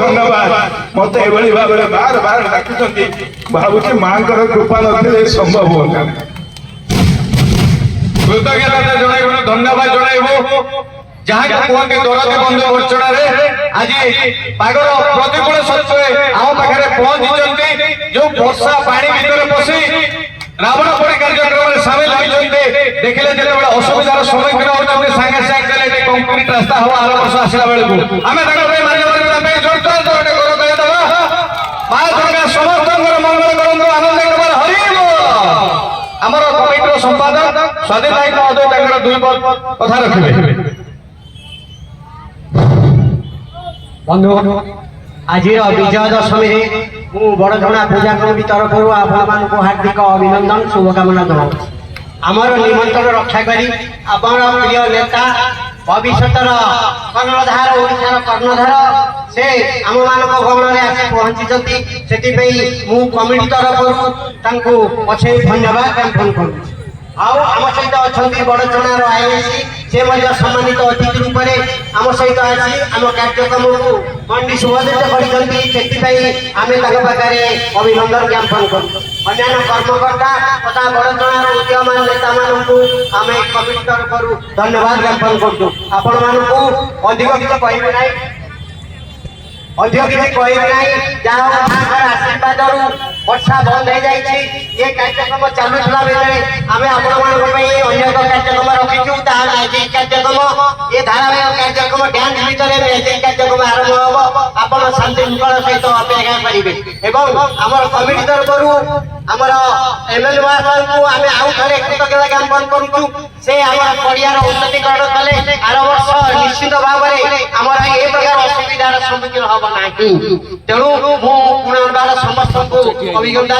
धन्यवाद मत एभली भाव बार बार डाकुचंती भावुची मांकर कृपा नथिले संभव होता कृतज्ञता जणाइबो धन्यवाद जणाइबो जहाँ कहते दरदी बंधु वर्चना आज पागर प्रतिकूल सत्वे आम पाखे पहुंची जो वर्षा पानी भितर पशि रावण परी कार्यक्रम में सामिल होते देखिले जो असुविधार सम्मुखीन होते सागे सागे कंक्रीट रास्ता हम आर वर्ष आसला बेलू आम समस्त मंगल करूँ आनंद कुमार हरिब आमर कमिटर संपादक स्वाधीन नायक महोदय दुई कथा रखिए बंधु आज विजय दशमी मु बड़धना पूजा कमिटी तरफ आपण हार्दिक अभिनंदन शुभकामना जनाऊँ आमर निमंत्रण रक्षा करी आपण प्रिय नेता भविष्य कर्णधार ओडिशार कर्णधार से आम मान गमन में आसी पहुंची से मु कमिटी तरफ पछे धन्यवाद ज्ञापन करूँ आम सहित अच्छा बड़चणार आईएसी से सम्मानित अतिथि रूप में आम सहित आसी आम कार्यक्रम को मंडी शुभचित करते अभिनंदन ज्ञापन करूँ अन्य कर्मकर्ता तथा बड़चणार उद्यमान नेता मानक आम कमिटी तरफ धन्यवाद ज्ञापन करूँ आपण मानक अधिक किसी कहबे ना अधिक किसी कहबे ना जहाँ आशीर्वाद वर्षा बंद हो जाए ये कार्यक्रम चलुला बेले आम आपक कार्यक्रम रखीचु कार्यक्रम ये धारावाहिक कार्यक्रम डांस भितर मैजिक कार्यक्रम आरंभ हम आप शांति श्रृंखला सहित अपेक्षा करेंगे आम कमिटी तरफ आमर एमएलए महाशय को आम आउ थे कृतज्ञता ज्ञापन करूँ से आम पड़ियार उन्नतीकरण कले आर वर्ष निश्चित भाव में आमर ये प्रकार असुविधार सम्मुखीन हम ना तेणु पुनर्बार समस्त को अभिज्ञता